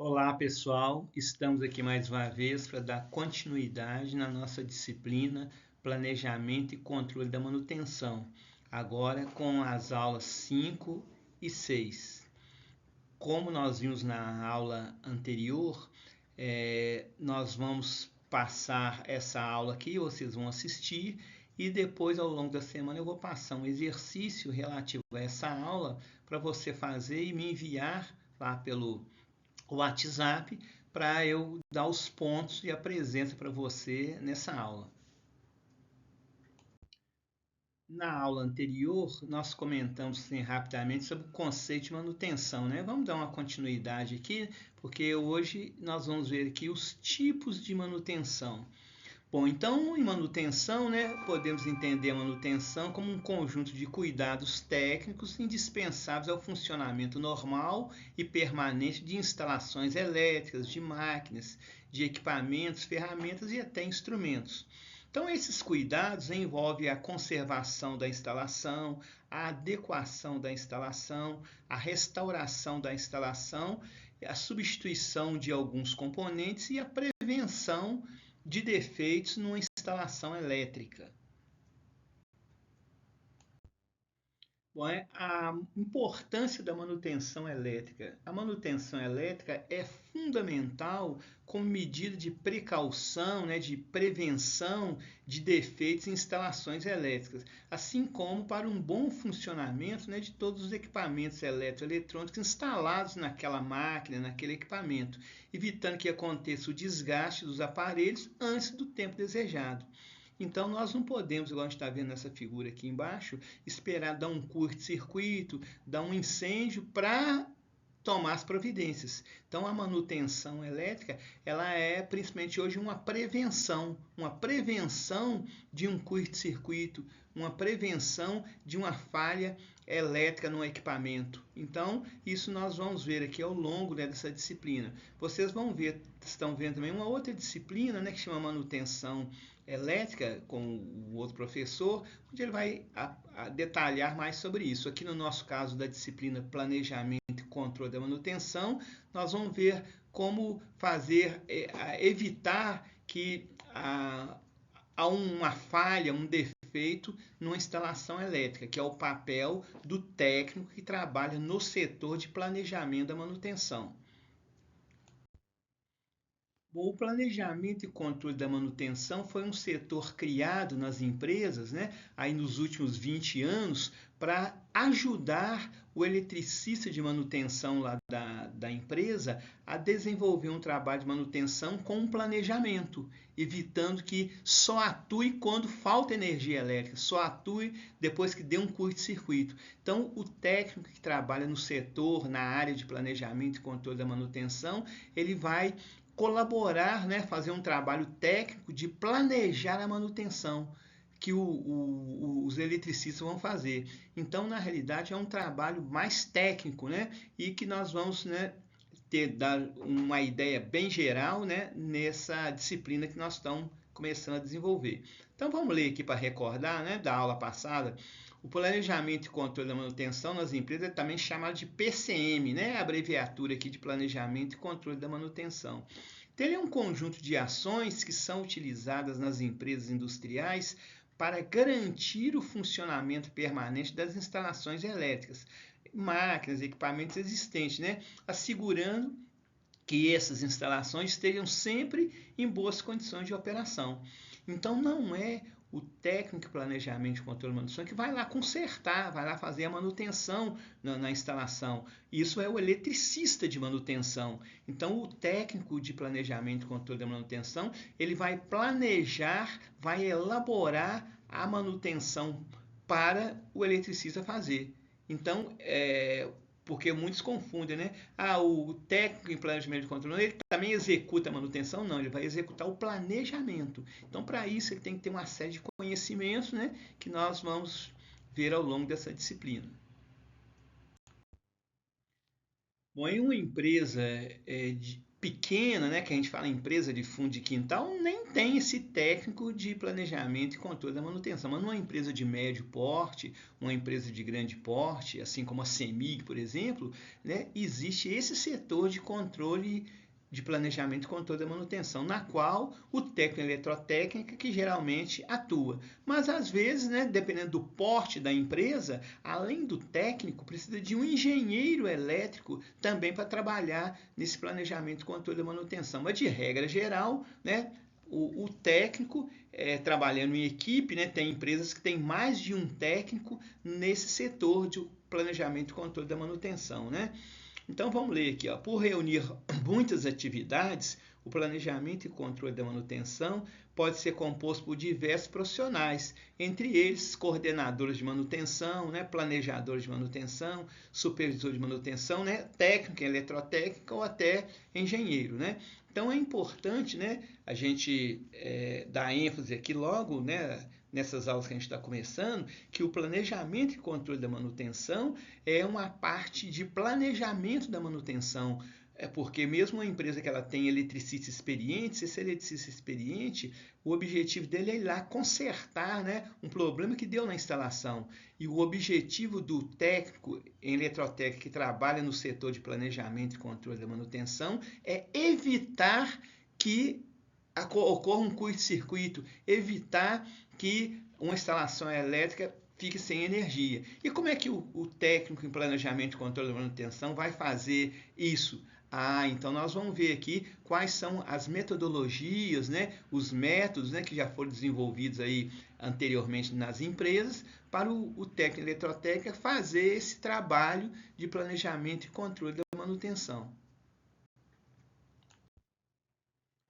Olá, pessoal. Estamos aqui mais uma vez para dar continuidade na nossa disciplina Planejamento e Controle da Manutenção, agora com as aulas 5 e 6. Como nós vimos na aula anterior, nós vamos passar essa aula aqui, vocês vão assistir e depois, ao longo da semana, eu vou passar um exercício relativo a essa aula para você fazer e me enviar lá pelo WhatsApp para eu dar os pontos e a presença para você nessa aula. Na aula anterior, nós comentamos assim, rapidamente sobre o conceito de manutenção, né? Vamos dar uma continuidade aqui, porque hoje nós vamos ver aqui os tipos de manutenção. Bom, então em manutenção, né, podemos entender a manutenção como um conjunto de cuidados técnicos indispensáveis ao funcionamento normal e permanente de instalações elétricas, de máquinas, de equipamentos, ferramentas e até instrumentos. Então, esses cuidados envolvem a conservação da instalação, a adequação da instalação, a restauração da instalação, a substituição de alguns componentes e a prevenção de defeitos numa instalação elétrica. Bom, a importância da manutenção elétrica. A manutenção elétrica é fundamental como medida de precaução, né, de prevenção de defeitos em instalações elétricas, assim como para um bom funcionamento, né, de todos os equipamentos eletroeletrônicos instalados naquela máquina, naquele equipamento, evitando que aconteça o desgaste dos aparelhos antes do tempo desejado. Então, nós não podemos, igual a gente está vendo nessa figura aqui embaixo, esperar dar um curto-circuito, dar um incêndio para tomar as providências. Então, a manutenção elétrica, ela é principalmente hoje uma prevenção de um curto-circuito, uma prevenção de uma falha elétrica no equipamento. Então, isso nós vamos ver aqui ao longo, né, dessa disciplina. Vocês vão ver, estão vendo também uma outra disciplina, né, que chama manutenção elétrica, com o outro professor, onde ele vai detalhar mais sobre isso. Aqui no nosso caso da disciplina Planejamento e Controle da Manutenção, nós vamos ver como fazer, evitar que há uma falha, um defeito numa instalação elétrica, que é o papel do técnico que trabalha no setor de planejamento da manutenção. O planejamento e controle da manutenção foi um setor criado nas empresas, né, aí nos últimos 20 anos, para ajudar o eletricista de manutenção lá da empresa a desenvolver um trabalho de manutenção com um planejamento, evitando que só atue quando falta energia elétrica, só atue depois que dê um curto-circuito. Então, o técnico que trabalha no setor, na área de planejamento e controle da manutenção, ele vai colaborar, né, fazer um trabalho técnico de planejar a manutenção que os eletricistas vão fazer. Então, na realidade, é um trabalho mais técnico, né, e que nós vamos, né, dar uma ideia bem geral, né, nessa disciplina que nós estamos começando a desenvolver. Então, vamos ler aqui para recordar, né, da aula passada. O planejamento e controle da manutenção nas empresas é também chamado de PCM, né? A abreviatura aqui de planejamento e controle da manutenção. Então, ele é um conjunto de ações que são utilizadas nas empresas industriais para garantir o funcionamento permanente das instalações elétricas, máquinas, equipamentos existentes, né? Assegurando que essas instalações estejam sempre em boas condições de operação. Então, não é o técnico de planejamento de controle de manutenção que vai lá consertar, vai lá fazer a manutenção na instalação. Isso é o eletricista de manutenção. Então, o técnico de planejamento e controle da manutenção, ele vai planejar, vai elaborar a manutenção para o eletricista fazer. Então, porque muitos confundem, né? O técnico em planejamento de controle, ele também executa a manutenção? Não, ele vai executar o planejamento. Então, para isso, ele tem que ter uma série de conhecimentos, né, que nós vamos ver ao longo dessa disciplina. Bom, em uma empresa pequena, né, que a gente fala empresa de fundo de quintal, nem tem esse técnico de planejamento e controle da manutenção. Mas numa empresa de médio porte, uma empresa de grande porte, assim como a CEMIG, por exemplo, né, existe esse setor de controle de planejamento e controle da manutenção, na qual o técnico eletrotécnica que geralmente atua. Mas às vezes, né, dependendo do porte da empresa, além do técnico, precisa de um engenheiro elétrico também para trabalhar nesse planejamento e controle da manutenção. Mas de regra geral, né, o técnico trabalhando em equipe, né, tem empresas que têm mais de um técnico nesse setor de planejamento e controle da manutenção, né? Então vamos ler aqui, ó. Por reunir muitas atividades, o planejamento e controle da manutenção pode ser composto por diversos profissionais, entre eles coordenadores de manutenção, né, planejadores de manutenção, supervisor de manutenção, né, técnico, eletrotécnica ou até engenheiro, né? Então é importante, né, a gente dar ênfase aqui logo, né, nessas aulas que a gente está começando, que o planejamento e controle da manutenção é uma parte de planejamento da manutenção. É porque mesmo uma empresa que ela tem eletricista experiente, esse eletricista experiente, o objetivo dele é ir lá consertar, né, um problema que deu na instalação. E o objetivo do técnico em eletrotécnica que trabalha no setor de planejamento e controle da manutenção é evitar que ocorra um curto-circuito, evitar que uma instalação elétrica fique sem energia. E como é que o técnico em planejamento e controle da manutenção vai fazer isso? Então nós vamos ver aqui quais são as metodologias, né, os métodos, né, que já foram desenvolvidos aí anteriormente nas empresas para o técnico eletrotécnica fazer esse trabalho de planejamento e controle da manutenção.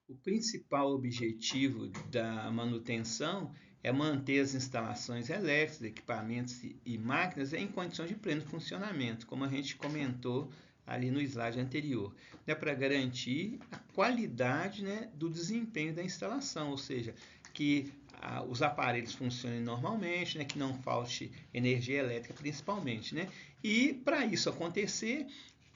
O principal objetivo da manutenção é manter as instalações elétricas, equipamentos e máquinas em condições de pleno funcionamento, como a gente comentou ali no slide anterior, né, para garantir a qualidade, né, do desempenho da instalação, ou seja, que os aparelhos funcionem normalmente, né, que não falte energia elétrica principalmente, né? E para isso acontecer,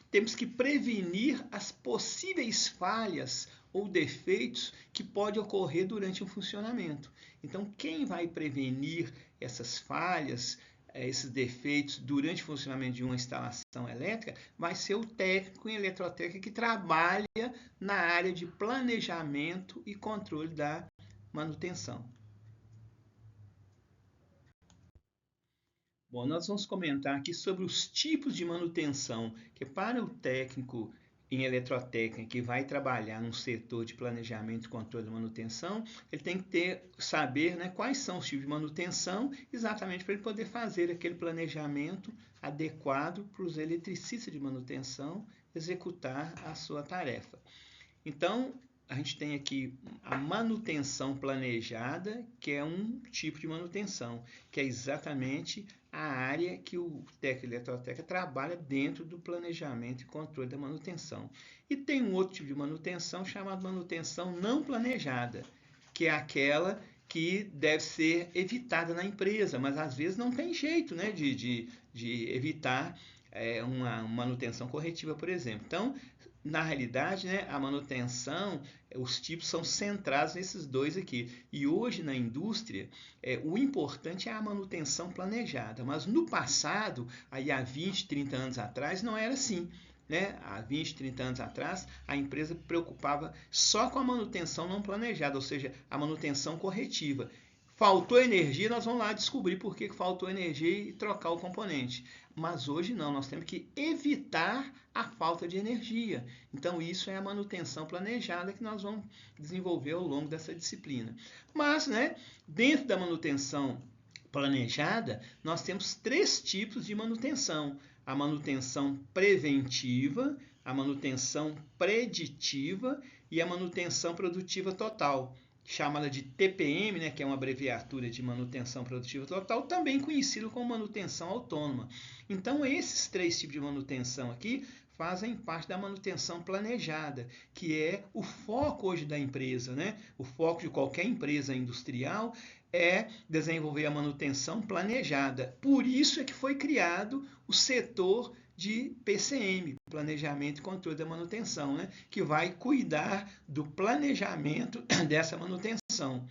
temos que prevenir as possíveis falhas ou defeitos que podem ocorrer durante o funcionamento. Então, quem vai prevenir essas falhas, esses defeitos durante o funcionamento de uma instalação elétrica vai ser o técnico em eletrotécnica que trabalha na área de planejamento e controle da manutenção. Bom, nós vamos comentar aqui sobre os tipos de manutenção, que para o técnico em eletrotécnica que vai trabalhar no setor de planejamento e controle de manutenção, ele tem que saber, né, quais são os tipos de manutenção, exatamente para ele poder fazer aquele planejamento adequado para os eletricistas de manutenção executar a sua tarefa. Então, a gente tem aqui a manutenção planejada, que é um tipo de manutenção, que é exatamente a área que o técnico eletrotécnica trabalha dentro do planejamento e controle da manutenção. E tem um outro tipo de manutenção chamado manutenção não planejada, que é aquela que deve ser evitada na empresa, mas às vezes não tem jeito, né, de evitar uma manutenção corretiva, por exemplo. Então, na realidade, né, a manutenção, os tipos são centrados nesses dois aqui. E hoje na indústria, o importante é a manutenção planejada. Mas no passado, aí há 20, 30 anos atrás, não era assim. Né? Há 20, 30 anos atrás, a empresa preocupava só com a manutenção não planejada, ou seja, a manutenção corretiva. Faltou energia, nós vamos lá descobrir por que faltou energia e trocar o componente. Mas hoje não, nós temos que evitar a falta de energia. Então isso é a manutenção planejada que nós vamos desenvolver ao longo dessa disciplina. Mas, né, dentro da manutenção planejada, nós temos 3 tipos de manutenção. A manutenção preventiva, a manutenção preditiva e a manutenção produtiva total, chamada de TPM, né, que é uma abreviatura de manutenção produtiva total, também conhecido como manutenção autônoma. Então, esses 3 tipos de manutenção aqui fazem parte da manutenção planejada, que é o foco hoje da empresa, né? O foco de qualquer empresa industrial é desenvolver a manutenção planejada. Por isso é que foi criado o setor de PCM, Planejamento e Controle da Manutenção, né? Que vai cuidar do planejamento dessa manutenção.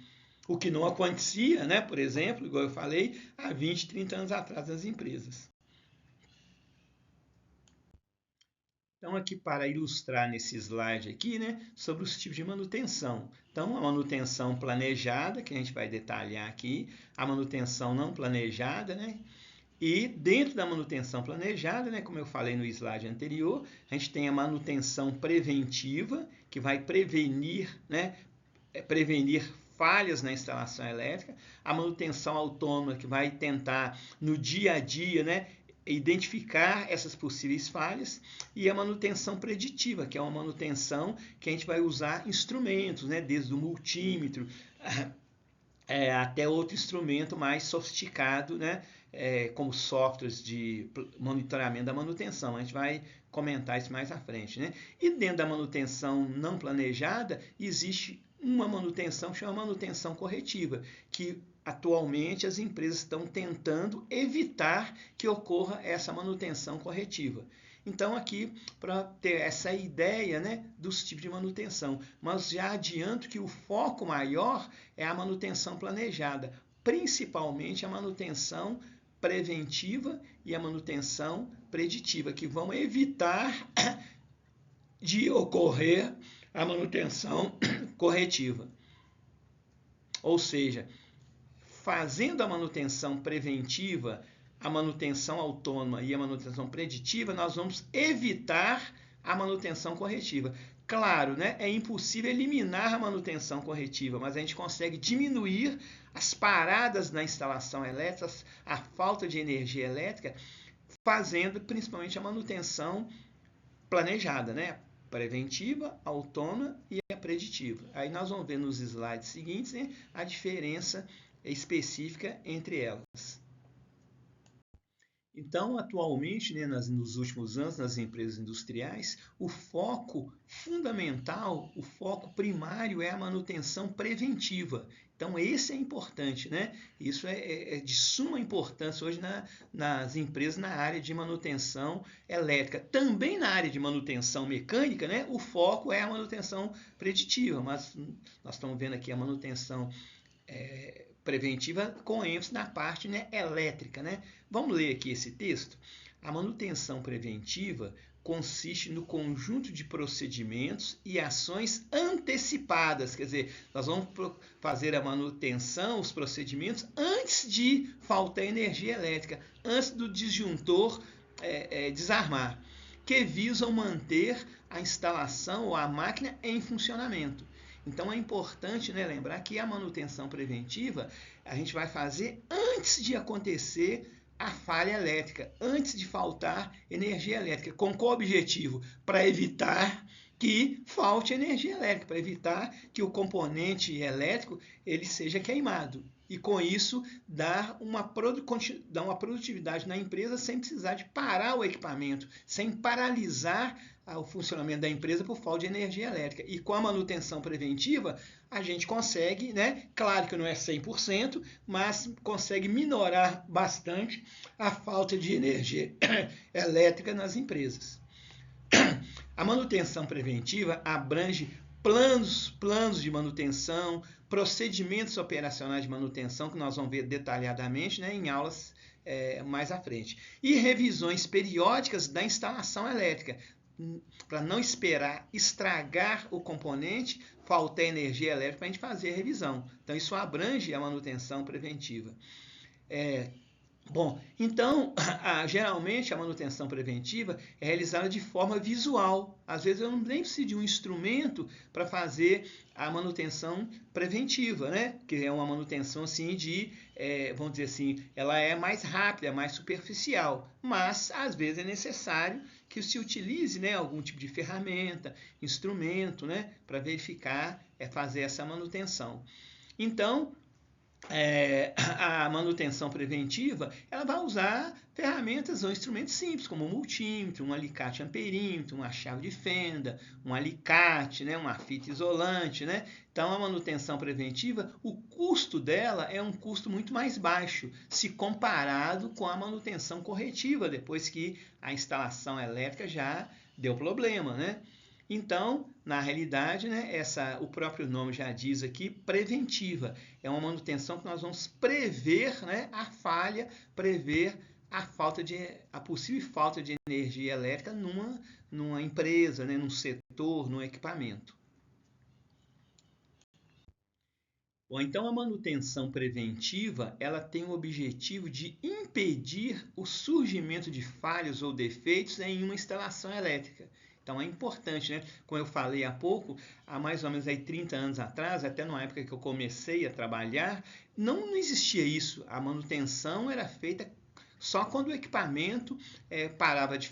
O que não acontecia, né? Por exemplo, igual eu falei, há 20, 30 anos atrás nas empresas. Então, aqui para ilustrar nesse slide aqui, né, sobre os tipos de manutenção. Então, a manutenção planejada, que a gente vai detalhar aqui, a manutenção não planejada, né? E dentro da manutenção planejada, né, como eu falei no slide anterior, a gente tem a manutenção preventiva, que vai prevenir, né, prevenir falhas na instalação elétrica, a manutenção autônoma, que vai tentar no dia a dia, né, identificar essas possíveis falhas, e a manutenção preditiva, que é uma manutenção que a gente vai usar instrumentos, né, desde o multímetro até outro instrumento mais sofisticado, né, como softwares de monitoramento da manutenção. A gente vai comentar isso mais à frente, né? E dentro da manutenção não planejada, existe uma manutenção que chama manutenção corretiva, que atualmente as empresas estão tentando evitar que ocorra essa manutenção corretiva. Então, aqui, para ter essa ideia, né, dos tipos de manutenção. Mas já adianto que o foco maior é a manutenção planejada, principalmente a manutenção preventiva e a manutenção preditiva, que vão evitar de ocorrer a manutenção corretiva. Ou seja, fazendo a manutenção preventiva, a manutenção autônoma e a manutenção preditiva, nós vamos evitar a manutenção corretiva. Claro, né, é impossível eliminar a manutenção corretiva, mas a gente consegue diminuir as paradas na instalação elétrica, a falta de energia elétrica, fazendo principalmente a manutenção planejada, né? Preventiva, autônoma e a preditiva. Aí nós vamos ver nos slides seguintes, né, a diferença específica entre elas. Então, atualmente, né, nos últimos anos, nas empresas industriais, o foco fundamental, o foco primário é a manutenção preventiva. Então, esse é importante, né? Isso é de suma importância hoje nas empresas na área de manutenção elétrica. Também na área de manutenção mecânica, né, o foco é a manutenção preditiva, mas nós estamos vendo aqui a manutenção preventiva com ênfase na parte, né, elétrica, né? Vamos ler aqui esse texto? A manutenção preventiva consiste no conjunto de procedimentos e ações antecipadas, quer dizer, nós vamos fazer a manutenção, os procedimentos, antes de faltar energia elétrica, antes do disjuntor desarmar, que visam manter a instalação ou a máquina em funcionamento. Então é importante, né, lembrar que a manutenção preventiva a gente vai fazer antes de acontecer a falha elétrica, antes de faltar energia elétrica. Com qual objetivo? Para evitar que falte energia elétrica, para evitar que o componente elétrico ele seja queimado. E com isso dar uma produtividade na empresa sem precisar de parar o equipamento, sem paralisar o funcionamento da empresa por falta de energia elétrica. E com a manutenção preventiva, a gente consegue, né? Claro que não é 100%, mas consegue minorar bastante a falta de energia elétrica nas empresas. A manutenção preventiva abrange planos de manutenção, procedimentos operacionais de manutenção, que nós vamos ver detalhadamente, né, em aulas mais à frente. E revisões periódicas da instalação elétrica, para não esperar estragar o componente, faltar energia elétrica para a gente fazer a revisão. Então, isso abrange a manutenção preventiva. Bom, então, geralmente a manutenção preventiva é realizada de forma visual. Às vezes eu não nem preciso de um instrumento para fazer a manutenção preventiva, né? Que é uma manutenção assim vamos dizer assim, ela é mais rápida, mais superficial, mas às vezes é necessário que se utilize, né, algum tipo de ferramenta, instrumento, né, para verificar, fazer essa manutenção. Então, a manutenção preventiva, ela vai usar ferramentas ou instrumentos simples, como um multímetro, um alicate amperímetro, uma chave de fenda, um alicate, né, uma fita isolante, né? Então, a manutenção preventiva, o custo dela é um custo muito mais baixo, se comparado com a manutenção corretiva, depois que a instalação elétrica já deu problema, né? Então, na realidade, né, o próprio nome já diz aqui, preventiva. É uma manutenção que nós vamos prever, né, a falha, prever a possível falta de energia elétrica numa empresa, né, num setor, num equipamento. Bom, então a manutenção preventiva, ela tem o objetivo de impedir o surgimento de falhas ou defeitos em uma instalação elétrica. Então é importante, né? Como eu falei há pouco, há mais ou menos aí 30 anos atrás, até na época que eu comecei a trabalhar, não existia isso. A manutenção era feita só quando o equipamento parava de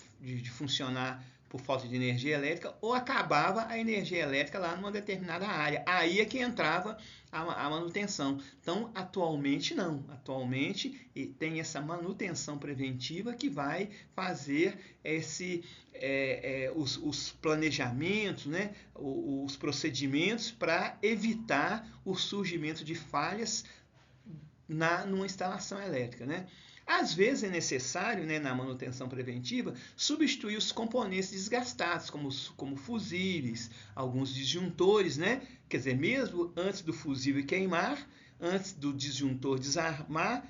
funcionar por falta de energia elétrica ou acabava a energia elétrica lá numa determinada área. Aí é que entrava a manutenção. Então, atualmente não. Atualmente tem essa manutenção preventiva que vai fazer os planejamentos, né? Os procedimentos para evitar o surgimento de falhas numa instalação elétrica, né? Às vezes é necessário, né, na manutenção preventiva, substituir os componentes desgastados, como fusíveis, alguns disjuntores, né? Quer dizer, mesmo antes do fusível queimar, antes do disjuntor desarmar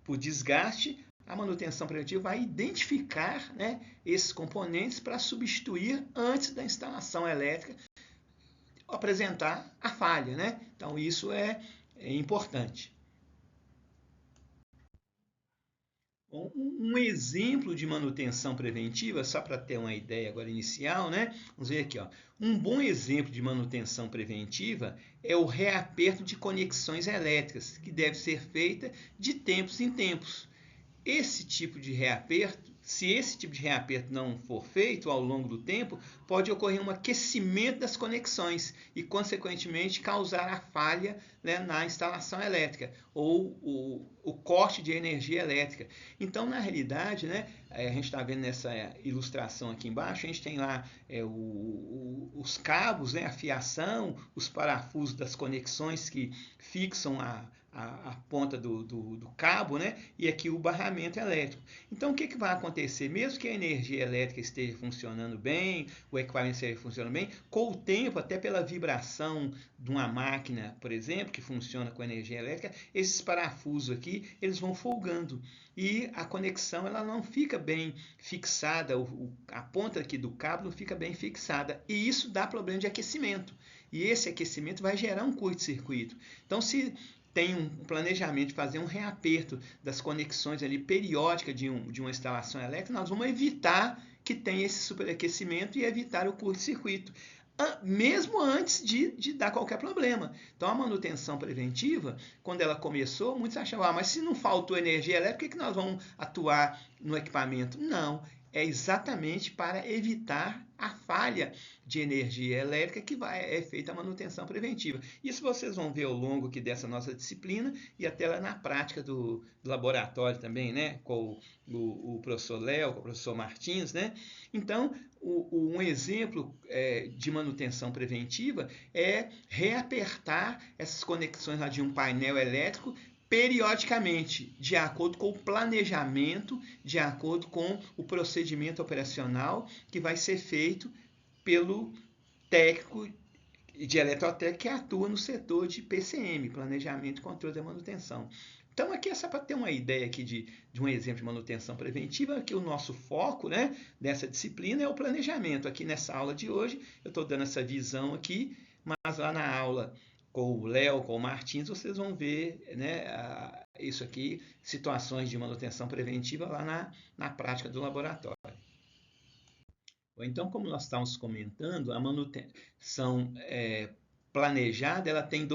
por desgaste, a manutenção preventiva vai identificar, né, esses componentes para substituir antes da instalação elétrica apresentar a falha, né? Então isso é importante. Um exemplo de manutenção preventiva, só para ter uma ideia agora inicial, né? Vamos ver aqui, ó. Um bom exemplo de manutenção preventiva é o reaperto de conexões elétricas, que deve ser feita de tempos em tempos. Esse tipo de reaperto, se esse tipo de reaperto não for feito ao longo do tempo, pode ocorrer um aquecimento das conexões e, consequentemente, causar a falha, né, na instalação elétrica ou o corte de energia elétrica. Então, na realidade, né, a gente está vendo nessa ilustração aqui embaixo, a gente tem lá os cabos, né, a fiação, os parafusos das conexões que fixam a ponta do cabo, né? E aqui o barramento elétrico. Então, o que vai acontecer? Mesmo que a energia elétrica esteja funcionando bem, o equipamento esteja funcionando bem, com o tempo, até pela vibração de uma máquina, por exemplo, que funciona com energia elétrica, esses parafusos aqui, eles vão folgando. E a conexão, ela não fica bem fixada, a ponta aqui do cabo não fica bem fixada. E isso dá problema de aquecimento. E esse aquecimento vai gerar um curto-circuito. Então, se tem um planejamento de fazer um reaperto das conexões ali periódicas de uma instalação elétrica, nós vamos evitar que tenha esse superaquecimento e evitar o curto-circuito, mesmo antes de dar qualquer problema. Então, a manutenção preventiva, quando ela começou, muitos achavam, mas se não faltou energia elétrica, por que nós vamos atuar no equipamento? Não, é exatamente para evitar a falha de energia elétrica que é feita a manutenção preventiva. Isso vocês vão ver ao longo aqui dessa nossa disciplina e até lá na prática do laboratório também, né? Com o professor Léo, com o professor Martins, né? Então, um exemplo de manutenção preventiva é reapertar essas conexões lá de um painel elétrico periodicamente, de acordo com o planejamento, de acordo com o procedimento operacional que vai ser feito pelo técnico de eletrotécnica que atua no setor de PCM, Planejamento e Controle da Manutenção. Então, aqui é só para ter uma ideia aqui de um exemplo de manutenção preventiva, que o nosso foco, né, dessa disciplina é o planejamento. Aqui nessa aula de hoje, eu estou dando essa visão aqui, mas lá na aula com o Léo, com o Martins, vocês vão ver, né, isso aqui, situações de manutenção preventiva lá na prática do laboratório. Então, como nós estávamos comentando, a manutenção planejada, ela tem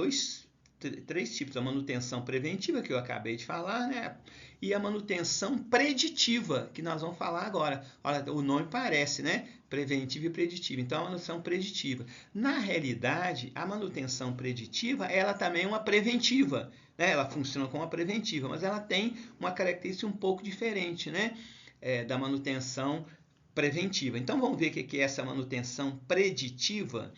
três tipos: a manutenção preventiva, que eu acabei de falar, né? E a manutenção preditiva, que nós vamos falar agora. Olha, o nome parece, né? Preventiva e preditiva. Então, a manutenção preditiva. Na realidade, a manutenção preditiva, ela também é uma preventiva, né? Ela funciona como uma preventiva, mas ela tem uma característica um pouco diferente, né? Da manutenção preventiva. Então, vamos ver o que é essa manutenção preditiva.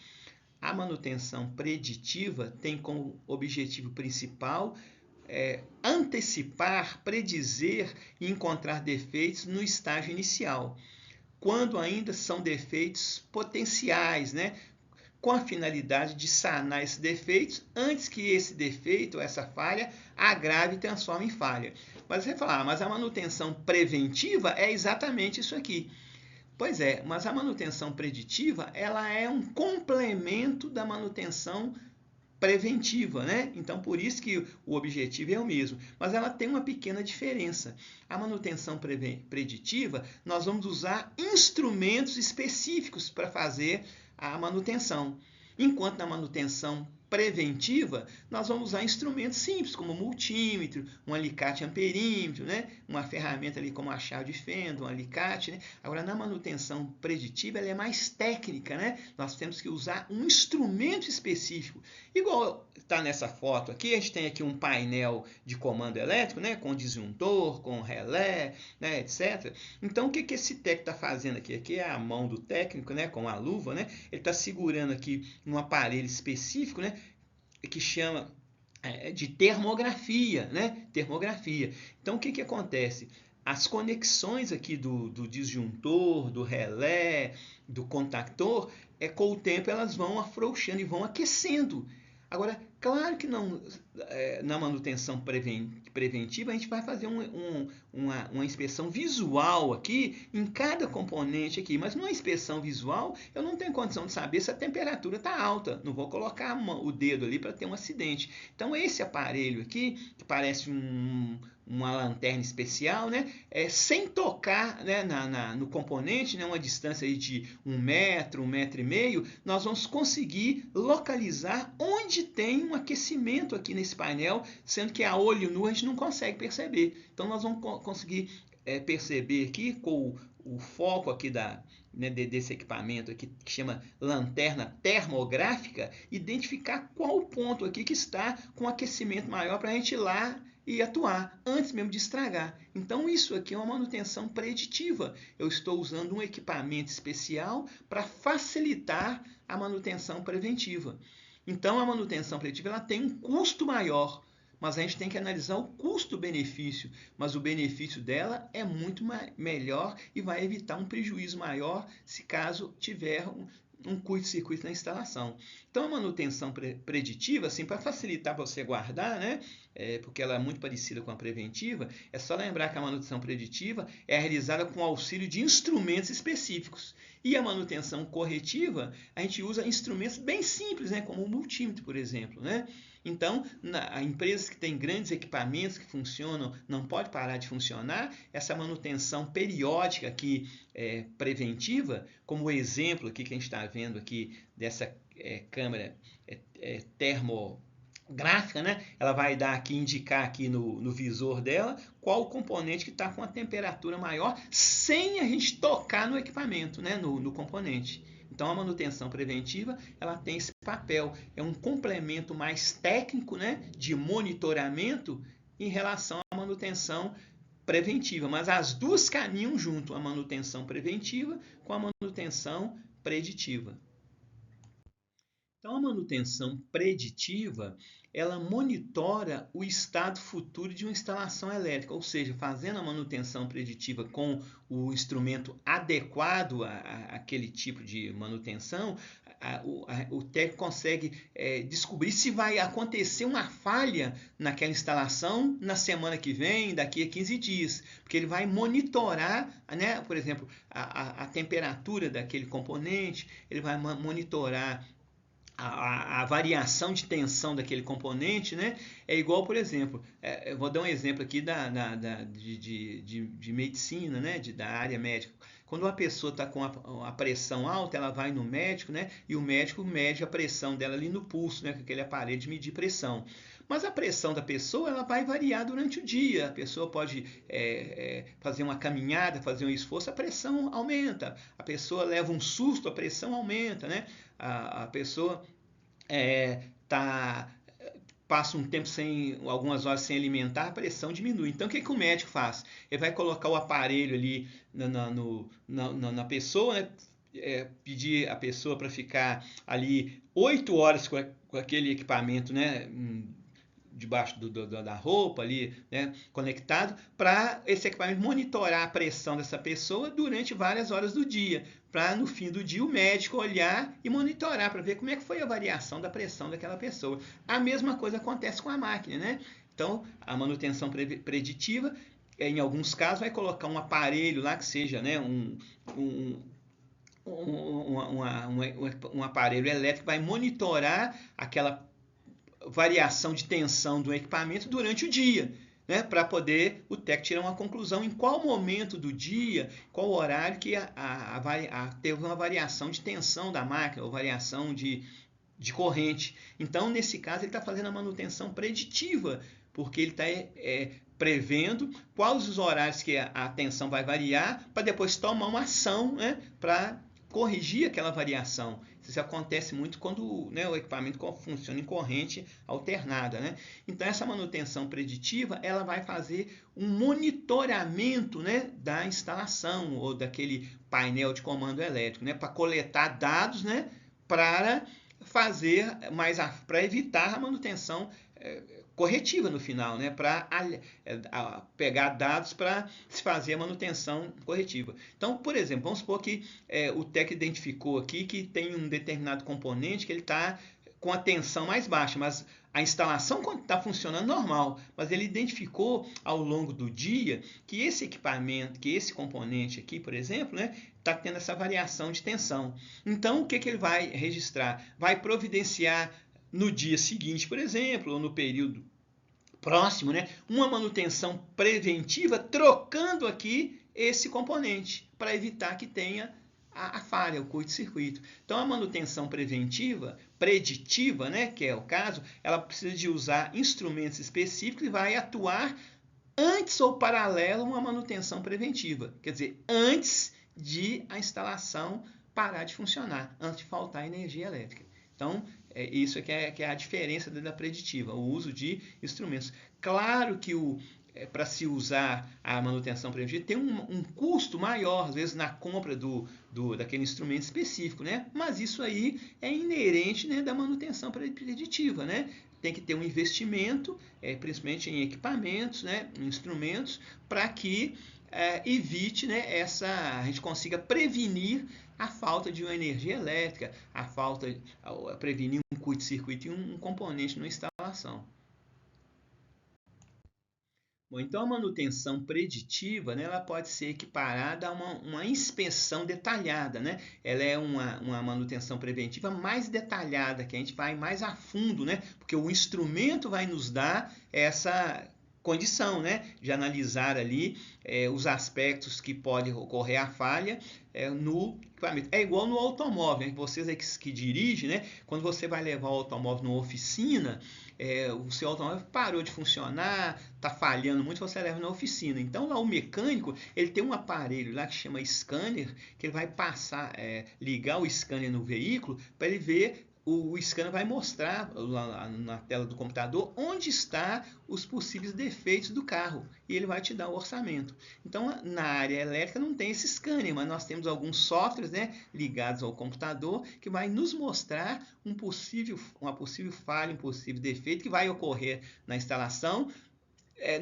A manutenção preditiva tem como objetivo principal antecipar, predizer e encontrar defeitos no estágio inicial, quando ainda são defeitos potenciais, né? Com a finalidade de sanar esses defeitos antes que esse defeito, essa falha, agrave e transforme em falha. Mas você fala, mas a manutenção preventiva é exatamente isso aqui. Pois é, mas a manutenção preditiva, ela é um complemento da manutenção preventiva, né? Então, por isso que o objetivo é o mesmo. Mas ela tem uma pequena diferença. A manutenção preditiva, nós vamos usar instrumentos específicos para fazer a manutenção. Enquanto na manutenção preventiva, nós vamos usar instrumentos simples, como multímetro, um alicate amperímetro, né? Uma ferramenta ali como a chave de fenda, um alicate, né? Agora, na manutenção preditiva, ela é mais técnica, né? Nós temos que usar um instrumento específico. Igual está nessa foto aqui, a gente tem aqui um painel de comando elétrico, né? Com disjuntor, com relé, né? Etc. Então, o que esse técnico está fazendo aqui? Aqui é a mão do técnico, né? Com a luva, né? Ele está segurando aqui um aparelho específico, né? Que chama de termografia, né? Termografia. Então, o que acontece? As conexões aqui do disjuntor, do relé, do contactor, com o tempo elas vão afrouxando e vão aquecendo. Agora, claro que não, na manutenção preventiva, a gente vai fazer uma inspeção visual aqui em cada componente aqui, mas numa inspeção visual eu não tenho condição de saber se a temperatura está alta, não vou colocar o dedo ali para ter um acidente. Então, esse aparelho aqui, que parece uma lanterna especial, né? Sem tocar, né, no componente, né, uma distância aí de 1 metro, 1,5 metro, nós vamos conseguir localizar onde tem um aquecimento aqui nesse painel, sendo que a olho nu a gente não consegue perceber. Então, nós vamos conseguir perceber aqui com o foco aqui desse equipamento aqui, que chama lanterna termográfica, identificar qual o ponto aqui que está com aquecimento maior para a gente ir lá e atuar antes mesmo de estragar. Então, isso aqui é uma manutenção preditiva. Eu estou usando um equipamento especial para facilitar a manutenção preventiva. Então, a manutenção preditiva ela tem um custo maior, mas a gente tem que analisar o custo-benefício. Mas o benefício dela é muito melhor e vai evitar um prejuízo maior se caso tiver um curto-circuito na instalação. Então, a manutenção preditiva, assim, para facilitar para você guardar, né? Porque ela é muito parecida com a preventiva, é só lembrar que a manutenção preditiva é realizada com auxílio de instrumentos específicos. E a manutenção corretiva, a gente usa instrumentos bem simples, né? Como o multímetro, por exemplo, né? Então, empresas que têm grandes equipamentos que funcionam, não pode parar de funcionar, essa manutenção periódica aqui, preventiva, como o exemplo aqui que a gente está vendo aqui dessa câmera termográfica, né? Ela vai dar aqui, indicar aqui no visor dela qual o componente que está com a temperatura maior, sem a gente tocar no equipamento, né? no componente. Então, a manutenção preventiva ela tem esse papel, é um complemento mais técnico, né, de monitoramento em relação à manutenção preventiva. Mas as duas caminham junto, a manutenção preventiva com a manutenção preditiva. Então, a manutenção preditiva, ela monitora o estado futuro de uma instalação elétrica, ou seja, fazendo a manutenção preditiva com o instrumento adequado àquele tipo de manutenção, o técnico consegue descobrir se vai acontecer uma falha naquela instalação na semana que vem, daqui a 15 dias, porque ele vai monitorar, né, por exemplo, a temperatura daquele componente, ele vai monitorar a variação de tensão daquele componente, né? É igual, por exemplo, eu vou dar um exemplo aqui de medicina, né? Da área médica. Quando uma pessoa está com a pressão alta, ela vai no médico, né? E o médico mede a pressão dela ali no pulso, né? Com aquele aparelho de medir pressão. Mas a pressão da pessoa ela vai variar durante o dia. A pessoa pode fazer uma caminhada, fazer um esforço, a pressão aumenta. A pessoa leva um susto, a pressão aumenta, né? A pessoa passa um tempo algumas horas sem alimentar, a pressão diminui. Então, o que o médico faz? Ele vai colocar o aparelho ali na pessoa, né? Pedir a pessoa para ficar ali 8 horas com aquele equipamento, né? Debaixo da roupa ali, né, conectado, para esse equipamento monitorar a pressão dessa pessoa durante várias horas do dia, para no fim do dia o médico olhar e monitorar para ver como é que foi a variação da pressão daquela pessoa. A mesma coisa acontece com a máquina, né? Então, a manutenção preditiva, em alguns casos, vai colocar um aparelho lá que seja, né, um aparelho elétrico, vai monitorar aquela variação de tensão do equipamento durante o dia, né, para poder o técnico tirar uma conclusão em qual momento do dia, qual horário que teve uma variação de tensão da máquina ou variação de corrente. Então, nesse caso, ele está fazendo a manutenção preditiva, porque ele está prevendo quais os horários que a tensão vai variar para depois tomar uma ação, né, para corrigir aquela variação. Isso acontece muito quando, né, o equipamento funciona em corrente alternada, né? Então, essa manutenção preditiva ela vai fazer um monitoramento, né, da instalação ou daquele painel de comando elétrico, né, para coletar dados, né, para evitar a manutenção corretiva no final, né, para pegar dados para se fazer a manutenção corretiva. Então, por exemplo, vamos supor que o técnico identificou aqui que tem um determinado componente que ele está com a tensão mais baixa, mas a instalação está funcionando normal, mas ele identificou ao longo do dia que esse equipamento, que esse componente aqui, por exemplo, né, está tendo essa variação de tensão. Então, o que ele vai registrar? Vai providenciar no dia seguinte, por exemplo, ou no período próximo, né, uma manutenção preventiva trocando aqui esse componente para evitar que tenha a falha, o curto-circuito. Então, a manutenção preventiva, preditiva, né, que é o caso, ela precisa de usar instrumentos específicos e vai atuar antes ou paralelo a uma manutenção preventiva. Quer dizer, antes de a instalação parar de funcionar, antes de faltar energia elétrica. Então, isso é que é a diferença da preditiva, o uso de instrumentos. Claro que para se usar a manutenção preventiva tem um custo maior, às vezes, na compra daquele instrumento específico, né? Mas isso aí é inerente, né, da manutenção preditiva, né? Tem que ter um investimento, principalmente em equipamentos, né, em instrumentos, para que evite, né, a gente consiga prevenir a falta de uma energia elétrica, prevenir um curto-circuito em um componente na instalação. Bom, então a manutenção preditiva, né, ela pode ser equiparada a uma inspeção detalhada, né? Ela é uma manutenção preventiva mais detalhada, que a gente vai mais a fundo, né? Porque o instrumento vai nos dar essa condição, né, de analisar ali os aspectos que pode ocorrer a falha no equipamento. É igual no automóvel, né? Vocês que dirigem, né? Quando você vai levar o automóvel numa oficina, o seu automóvel parou de funcionar, está falhando muito, você leva na oficina. Então lá o mecânico ele tem um aparelho lá que chama scanner, que ele vai ligar o scanner no veículo para ele ver. O scanner vai mostrar na tela do computador onde estão os possíveis defeitos do carro e ele vai te dar o orçamento. Então, na área elétrica não tem esse scanner, mas nós temos alguns softwares, né, ligados ao computador que vai nos mostrar uma possível falha, um possível defeito que vai ocorrer na instalação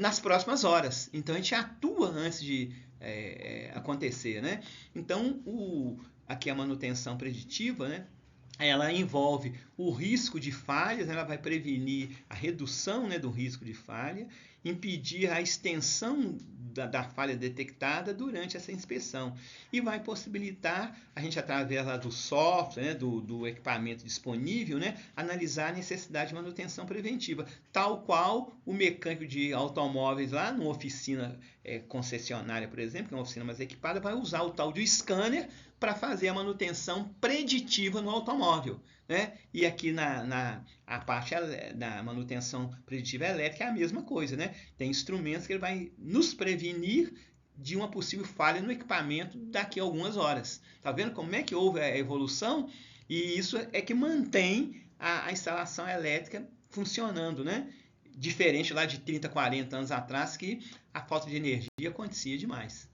nas próximas horas. Então, a gente atua antes de acontecer, né? Então, aqui a manutenção preditiva, né? Ela envolve o risco de falhas, ela vai prevenir a redução, né, do risco de falha, impedir a extensão da falha detectada durante essa inspeção e vai possibilitar a gente, através lá do software, né, do equipamento disponível, né, analisar a necessidade de manutenção preventiva, tal qual o mecânico de automóveis lá numa oficina concessionária, por exemplo, que é uma oficina mais equipada, vai usar o tal de scanner para fazer a manutenção preditiva no automóvel, né? E aqui a parte da manutenção preditiva elétrica é a mesma coisa, né? Tem instrumentos que ele vai nos prevenir de uma possível falha no equipamento daqui a algumas horas. Tá vendo como é que houve a evolução? E isso é que mantém a instalação elétrica funcionando, né? Diferente lá de 30, 40 anos atrás, que a falta de energia acontecia demais.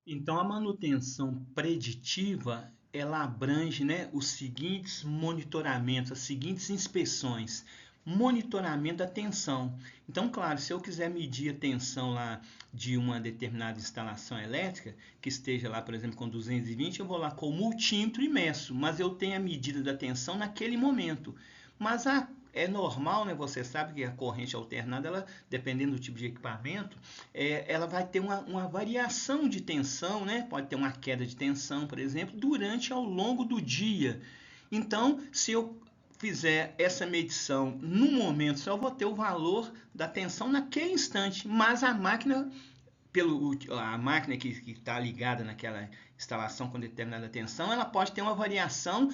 Então, a manutenção preditiva, ela abrange, né, os seguintes monitoramentos, as seguintes inspeções. Monitoramento da tensão. Então, claro, se eu quiser medir a tensão lá de uma determinada instalação elétrica, que esteja lá, por exemplo, com 220, eu vou lá com o multímetro e meço, mas eu tenho a medida da tensão naquele momento. Mas é normal, né? Você sabe que a corrente alternada, ela, dependendo do tipo de equipamento, ela vai ter uma variação de tensão, né? Pode ter uma queda de tensão, por exemplo, durante ao longo do dia. Então, se eu fizer essa medição no momento, só vou ter o valor da tensão naquele instante, mas a máquina a máquina que está ligada naquela instalação com determinada tensão, ela pode ter uma variação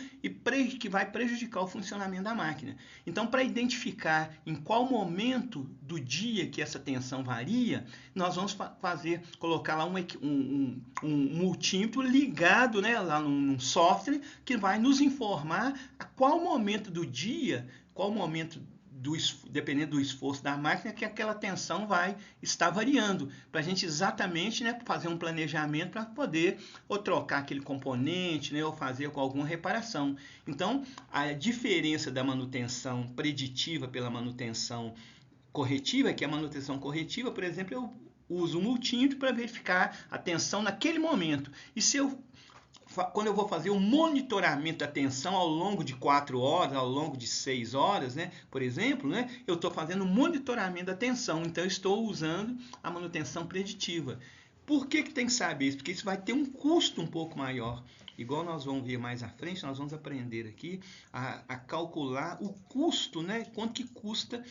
que vai prejudicar o funcionamento da máquina. Então, para identificar em qual momento do dia que essa tensão varia, nós vamos colocar lá um multímetro ligado, né, lá num software que vai nos informar a qual momento do dia, qual momento dependendo do esforço da máquina, que aquela tensão vai estar variando, para a gente exatamente, né, fazer um planejamento para poder ou trocar aquele componente, né, ou fazer com alguma reparação. Então, a diferença da manutenção preditiva pela manutenção corretiva, que a manutenção corretiva, por exemplo, eu uso um multímetro para verificar a tensão naquele momento. E quando eu vou fazer o monitoramento da tensão ao longo de 4 horas, ao longo de 6 horas, né, por exemplo, né, eu estou fazendo o monitoramento da tensão, então eu estou usando a manutenção preditiva. Por que tem que saber isso? Porque isso vai ter um custo um pouco maior. Igual nós vamos ver mais à frente, nós vamos aprender aqui a calcular o custo, né, quanto que custa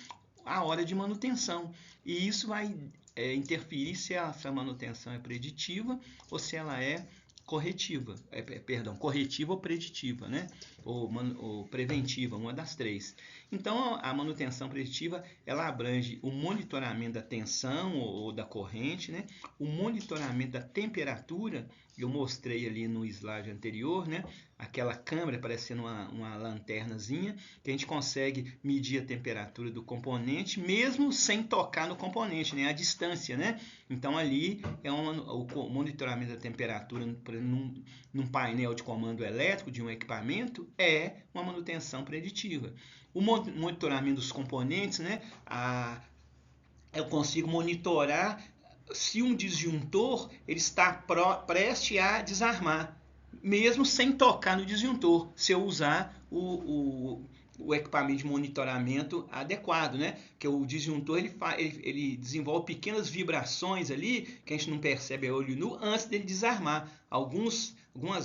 a hora de manutenção. E isso vai interferir se essa manutenção é preditiva ou se ela é corretiva, corretiva ou preditiva, né? Ou preventiva, uma das três. Então, a manutenção preditiva, ela abrange o monitoramento da tensão ou da corrente, né? O monitoramento da temperatura, eu mostrei ali no slide anterior, né? Aquela câmera parecendo uma lanternazinha, que a gente consegue medir a temperatura do componente, mesmo sem tocar no componente, né? A distância, né? Então, ali é o monitoramento da temperatura, por exemplo, num painel de comando elétrico de um equipamento, é uma manutenção preditiva. O monitoramento dos componentes, né? Eu consigo monitorar se um disjuntor ele está prestes a desarmar, mesmo sem tocar no disjuntor, se eu usar o equipamento de monitoramento adequado, né? Que o disjuntor ele desenvolve pequenas vibrações ali que a gente não percebe a olho nu antes dele desarmar. Algumas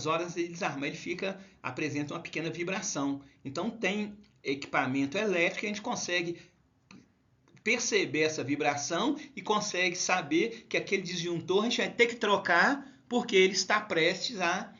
horas ele desarmar, apresenta uma pequena vibração. Então tem equipamento elétrico que a gente consegue perceber essa vibração e consegue saber que aquele disjuntor a gente vai ter que trocar porque ele está prestes a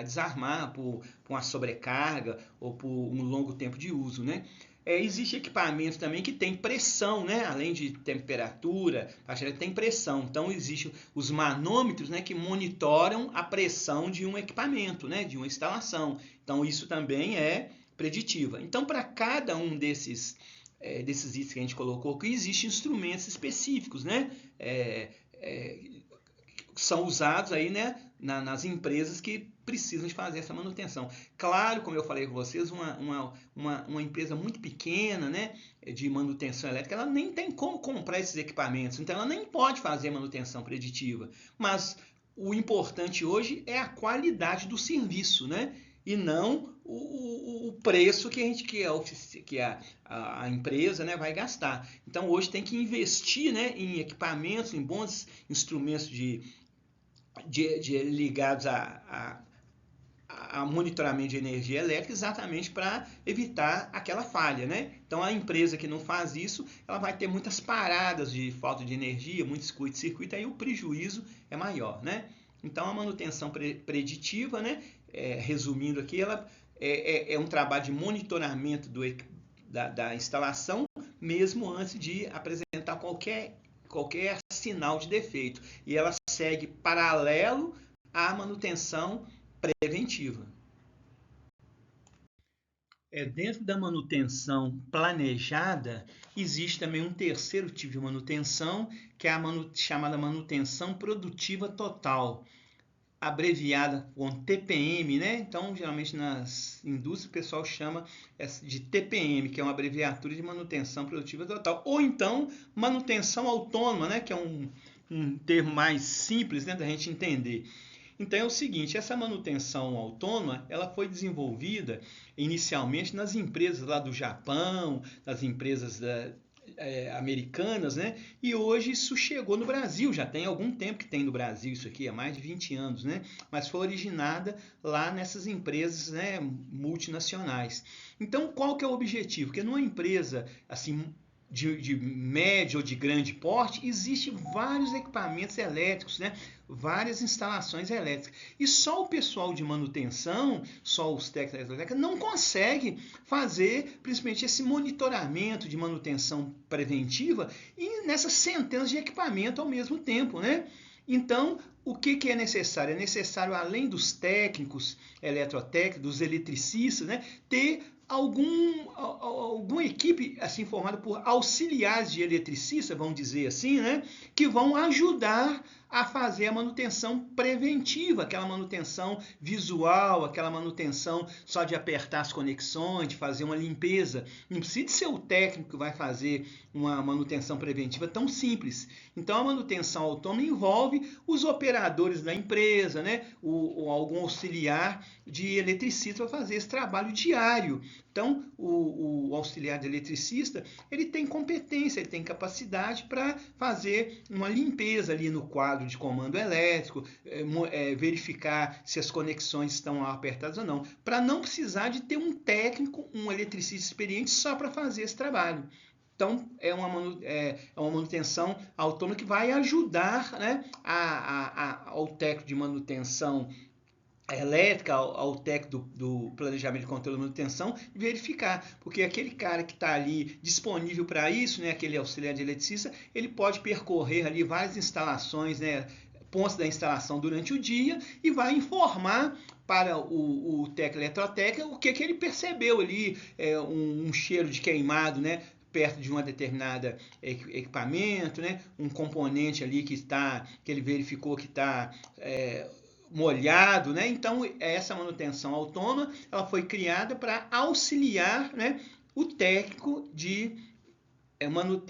desarmar por uma sobrecarga ou por um longo tempo de uso, né? Existe equipamento também que tem pressão, né? Além de temperatura, tem pressão. Então, existem os manômetros, né, que monitoram a pressão de um equipamento, né, de uma instalação. Então, isso também é preditiva. Então, para cada um desses itens que a gente colocou aqui, existem instrumentos específicos, né? São usados aí, né, nas empresas que precisam de fazer essa manutenção. Claro, como eu falei com vocês, uma empresa muito pequena, né, de manutenção elétrica, ela nem tem como comprar esses equipamentos, então ela nem pode fazer manutenção preditiva. Mas o importante hoje é a qualidade do serviço, né? E não o preço que a empresa, né, vai gastar. Então hoje tem que investir, né, em equipamentos, em bons instrumentos ligados a monitoramento de energia elétrica exatamente para evitar aquela falha, né? Então, a empresa que não faz isso, ela vai ter muitas paradas de falta de energia, muitos curto-circuito, aí o prejuízo é maior, né? Então, a manutenção preditiva, né? Resumindo aqui, ela é um trabalho de monitoramento da instalação, mesmo antes de apresentar qualquer sinal de defeito. E ela segue paralelo à manutenção preventiva. Dentro da manutenção planejada, existe também um terceiro tipo de manutenção, que é a chamada manutenção produtiva total, abreviada com TPM, né? Então, geralmente nas indústrias o pessoal chama de TPM, que é uma abreviatura de manutenção produtiva total, ou então manutenção autônoma, né? Que é um termo mais simples, né, da gente entender. Então é o seguinte, essa manutenção autônoma, ela foi desenvolvida inicialmente nas empresas lá do Japão, nas empresas americanas, né? E hoje isso chegou no Brasil, já tem algum tempo que tem no Brasil isso aqui, há mais de 20 anos, né? Mas foi originada lá nessas empresas, né, multinacionais. Então, qual que é o objetivo? Porque numa empresa assim de médio ou de grande porte, existem vários equipamentos elétricos, né? Várias instalações elétricas. E só o pessoal de manutenção, só os técnicos elétricos, não consegue fazer, principalmente, esse monitoramento de manutenção preventiva e nessas centenas de equipamentos ao mesmo tempo, né? Então, o que é necessário? É necessário, além dos técnicos eletrotécnicos, dos eletricistas, né, ter alguma equipe assim formada por auxiliares de eletricista, vamos dizer assim, né, que vão ajudar a fazer a manutenção preventiva, aquela manutenção visual, aquela manutenção só de apertar as conexões, de fazer uma limpeza. Não precisa ser o técnico que vai fazer uma manutenção preventiva tão simples. Então, a manutenção autônoma envolve os operadores da empresa, né, algum auxiliar de eletricista para fazer esse trabalho diário. Então, o auxiliar de eletricista, ele tem competência, ele tem capacidade para fazer uma limpeza ali no quadro de comando elétrico, verificar se as conexões estão apertadas ou não, para não precisar de ter um técnico, um eletricista experiente só para fazer esse trabalho. Então, é uma manutenção autônoma que vai ajudar, né, ao técnico de manutenção elétrica, ao técnico do planejamento de controle de manutenção, verificar, porque aquele cara que está ali disponível para isso, né, aquele auxiliar de eletricista, ele pode percorrer ali várias instalações, né, pontos da instalação durante o dia e vai informar para o técnico eletrotécnico o que ele percebeu ali, um cheiro de queimado, né, perto de uma determinada equipamento, né, um componente ali que ele verificou que está molhado, né? Então, essa manutenção autônoma, ela foi criada para auxiliar, né, o técnico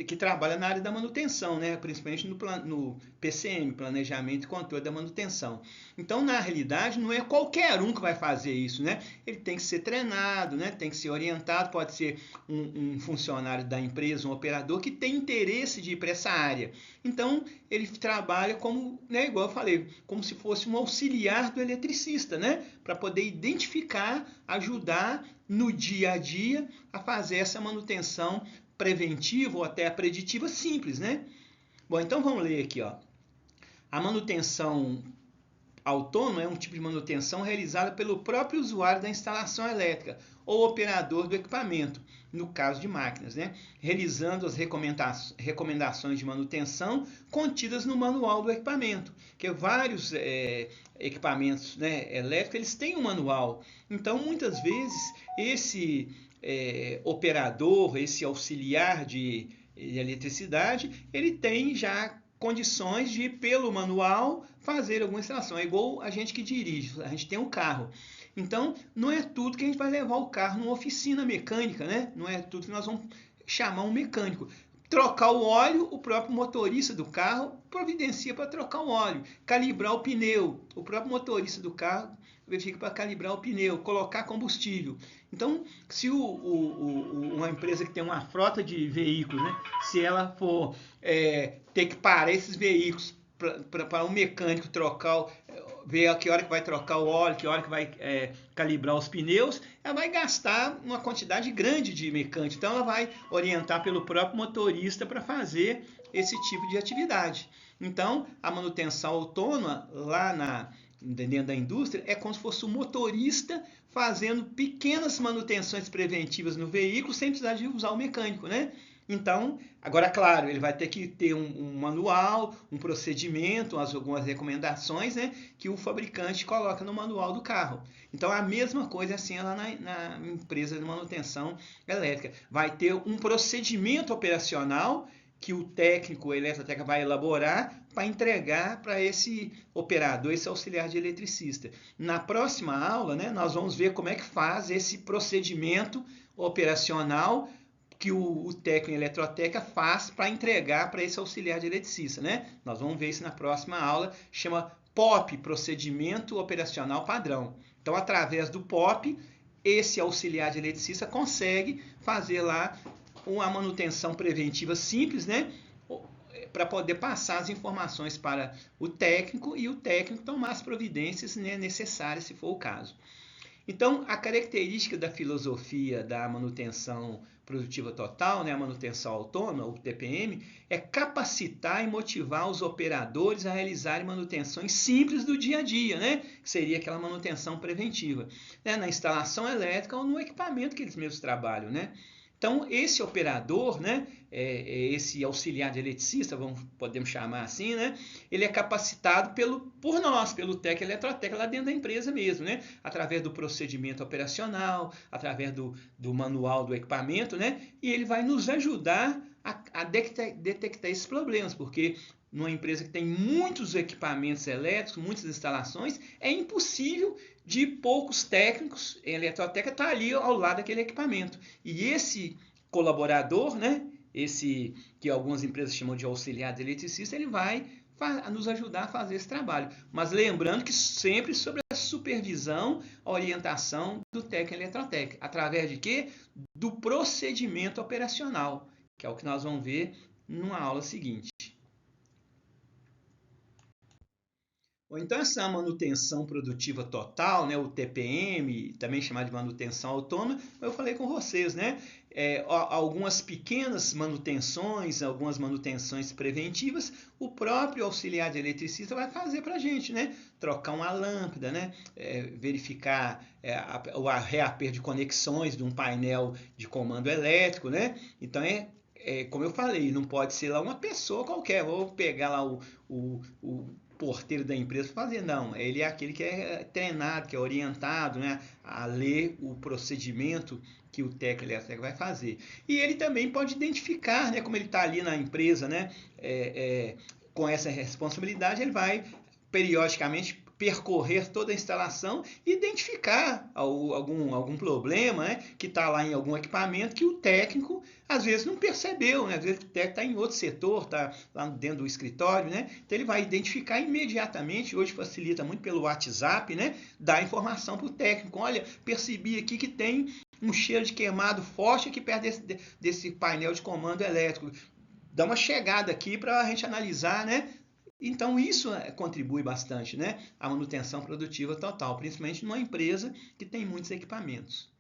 que trabalha na área da manutenção, né? Principalmente no PCM, Planejamento e Controle da Manutenção. Então, na realidade, não é qualquer um que vai fazer isso, né? Ele tem que ser treinado, né? Tem que ser orientado, pode ser um funcionário da empresa, um operador que tem interesse de ir para essa área. Então, ele trabalha como, né, igual eu falei, como se fosse um auxiliar do eletricista, né? Para poder identificar, ajudar no dia a dia a fazer essa manutenção preventiva ou até a preditiva simples, né? Bom, então vamos ler aqui, ó. A manutenção autônoma é um tipo de manutenção realizada pelo próprio usuário da instalação elétrica ou operador do equipamento, no caso de máquinas, né? Realizando as recomendações de manutenção contidas no manual do equipamento, que vários equipamentos, né, elétricos, eles têm um manual. Então, muitas vezes, esse operador, esse auxiliar de eletricidade, ele tem já condições de, pelo manual, fazer alguma instalação. É igual a gente que dirige, a gente tem um carro. Então, não é tudo que a gente vai levar o carro numa oficina mecânica, né? Não é tudo que nós vamos chamar um mecânico. Trocar o óleo, o próprio motorista do carro providencia para trocar o óleo. Calibrar o pneu, o próprio motorista do carro verifica para calibrar o pneu, colocar combustível. Então, se uma empresa que tem uma frota de veículos, né, se ela for ter que parar esses veículos para um mecânico trocar ver a que hora que vai trocar o óleo, que hora que vai calibrar os pneus, ela vai gastar uma quantidade grande de mecânica. Então, ela vai orientar pelo próprio motorista para fazer esse tipo de atividade. Então, a manutenção autônoma lá dentro da indústria é como se fosse o motorista fazendo pequenas manutenções preventivas no veículo sem precisar de usar o mecânico, né? Então, agora, claro, ele vai ter que ter um manual, um procedimento, algumas recomendações, né, que o fabricante coloca no manual do carro. Então, a mesma coisa assim lá na empresa de manutenção elétrica. Vai ter um procedimento operacional que o técnico, o eletrotécnico vai elaborar para entregar para esse operador, esse auxiliar de eletricista. Na próxima aula, né, nós vamos ver como é que faz esse procedimento operacional que o técnico em eletroteca faz para entregar para esse auxiliar de eletricista, né? Nós vamos ver isso na próxima aula, chama POP, Procedimento Operacional Padrão. Então, através do POP, esse auxiliar de eletricista consegue fazer lá uma manutenção preventiva simples, né? Para poder passar as informações para o técnico e o técnico tomar as providências, né, necessárias, se for o caso. Então, a característica da filosofia da manutenção produtiva total, né, a manutenção autônoma, o TPM, é capacitar e motivar os operadores a realizarem manutenções simples do dia a dia, né, que seria aquela manutenção preventiva, né, na instalação elétrica ou no equipamento que eles mesmos trabalham, né. Então, esse operador, né, esse auxiliar de eletricista, podemos chamar assim, né, ele é capacitado por nós, pelo técnico eletrotécnico lá dentro da empresa mesmo, né, através do procedimento operacional, através do manual do equipamento, né, e ele vai nos ajudar a detectar esses problemas, porque numa empresa que tem muitos equipamentos elétricos, muitas instalações, é impossível de poucos técnicos em eletrotécnica estar ali ao lado daquele equipamento. E esse colaborador, né, esse que algumas empresas chamam de auxiliar de eletricista, ele vai nos ajudar a fazer esse trabalho. Mas lembrando que sempre sob a supervisão, a orientação do técnico eletrotécnico. Através de quê? Do procedimento operacional, que é o que nós vamos ver numa aula seguinte. Então, essa manutenção produtiva total, né, o TPM, também chamado de manutenção autônoma, eu falei com vocês, né? Algumas pequenas manutenções, algumas manutenções preventivas, o próprio auxiliar de eletricista vai fazer para a gente, né? Trocar uma lâmpada, né? Verificar o reaperto de conexões de um painel de comando elétrico, né? Então, como eu falei, não pode ser lá uma pessoa qualquer, vou pegar lá o porteiro da empresa fazer, não, ele é aquele que é treinado, que é orientado, né, a ler o procedimento que o técnico elétrico vai fazer. E ele também pode identificar, né, como ele está ali na empresa, né, com essa responsabilidade, ele vai periodicamente percorrer toda a instalação e identificar algum problema, né, que está lá em algum equipamento que o técnico às vezes não percebeu, né? Às vezes o técnico está em outro setor, está lá dentro do escritório, né? Então ele vai identificar imediatamente, hoje facilita muito pelo WhatsApp, né? Dar informação para o técnico, olha, percebi aqui que tem um cheiro de queimado forte aqui perto desse painel de comando elétrico, dá uma chegada aqui para a gente analisar, né? Então, isso contribui bastante, né, à manutenção produtiva total, principalmente numa empresa que tem muitos equipamentos.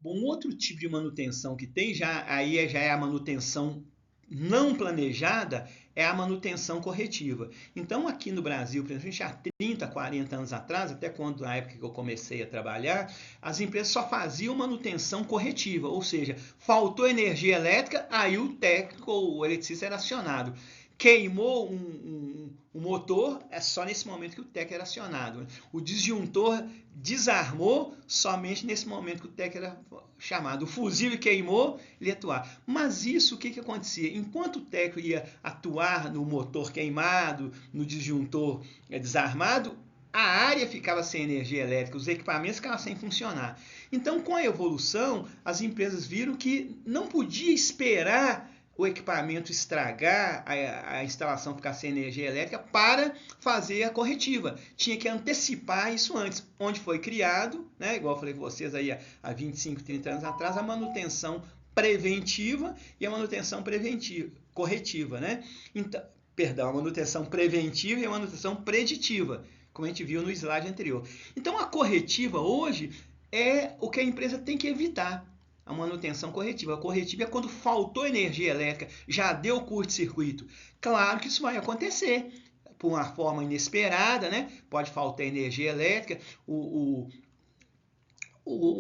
Bom, outro tipo de manutenção que tem, já é a manutenção não planejada, é a manutenção corretiva. Então, aqui no Brasil, principalmente há 30, 40 anos atrás, até quando na época que eu comecei a trabalhar, as empresas só faziam manutenção corretiva, ou seja, faltou energia elétrica, aí o técnico ou o eletricista era acionado. Queimou um motor, é só nesse momento que o técnico era acionado. O disjuntor desarmou somente nesse momento que o técnico era chamado. O fusível queimou, ele ia atuar. Mas isso, o que acontecia? Enquanto o técnico ia atuar no motor queimado, no disjuntor desarmado, a área ficava sem energia elétrica, os equipamentos ficavam sem funcionar. Então, com a evolução, as empresas viram que não podia esperar o equipamento estragar, a instalação ficar sem energia elétrica para fazer a corretiva. Tinha que antecipar isso antes, onde foi criado, né, igual eu falei com vocês aí há 25, 30 anos atrás, a manutenção preventiva e a manutenção corretiva, né? Então, a manutenção preventiva e a manutenção preditiva. como a gente viu no slide anterior. Então, a corretiva hoje é o que a empresa tem que evitar. A manutenção corretiva. A corretiva é quando faltou energia elétrica, já deu curto-circuito. Claro que isso vai acontecer por uma forma inesperada, né? Pode faltar energia elétrica, o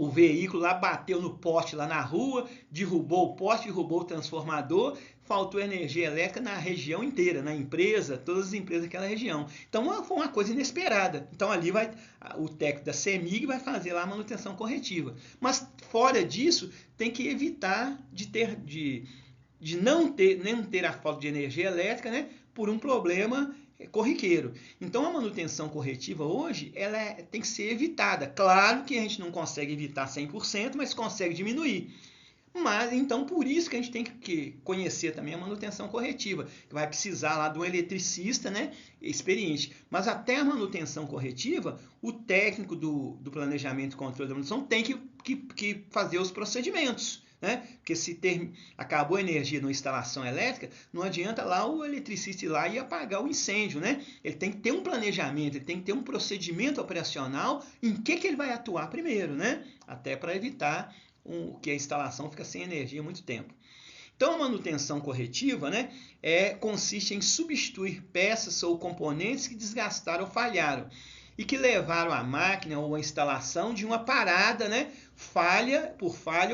veículo lá bateu no poste lá na rua, derrubou o poste, derrubou o transformador, faltou energia elétrica na região inteira, na empresa, todas as empresas daquela região. Então foi uma coisa inesperada. Então ali o técnico da CEMIG vai fazer lá a manutenção corretiva. Mas fora disso, tem que evitar de não ter a falta de energia elétrica, né, por um problema corriqueiro. Então a manutenção corretiva hoje tem que ser evitada. Claro que a gente não consegue evitar 100%, mas consegue diminuir. Mas então por isso que a gente tem que conhecer também a manutenção corretiva, que vai precisar lá de um eletricista, né, experiente. Mas até a manutenção corretiva, o técnico do planejamento e controle da manutenção tem que fazer os procedimentos. Né? Porque se acabou a energia numa instalação elétrica, não adianta lá o eletricista ir lá e apagar o incêndio. Né? Ele tem que ter um planejamento, ele tem que ter um procedimento operacional em que ele vai atuar primeiro, né? Até para evitar que a instalação fica sem energia há muito tempo. Então, a manutenção corretiva, né, consiste em substituir peças ou componentes que desgastaram ou falharam e que levaram a máquina ou a instalação de uma parada, né, falha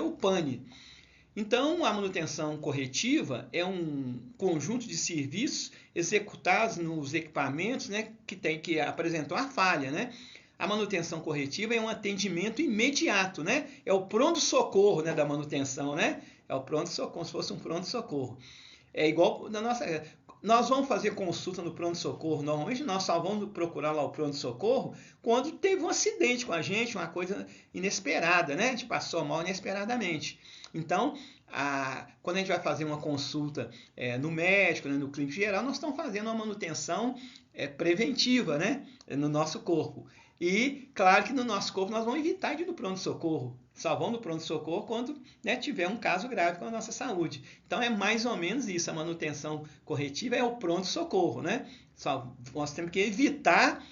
ou pane. Então, a manutenção corretiva é um conjunto de serviços executados nos equipamentos, né, que apresentam a falha, né? A manutenção corretiva é um atendimento imediato, né? É o pronto-socorro, né, da manutenção, né? É o pronto-socorro, como se fosse um pronto-socorro. É igual na nossa... Nós vamos fazer consulta no pronto-socorro. Normalmente nós só vamos procurar lá o pronto-socorro quando teve um acidente com a gente, uma coisa inesperada, né? A gente passou mal inesperadamente. Então, quando a gente vai fazer uma consulta no médico, né, no clínico geral, nós estamos fazendo uma manutenção preventiva, né, no nosso corpo. E, claro que no nosso corpo nós vamos evitar de ir no pronto-socorro. Só vamos no pronto-socorro quando, né, tiver um caso grave com a nossa saúde. Então, é mais ou menos isso. A manutenção corretiva é o pronto-socorro, né? Nós temos que evitar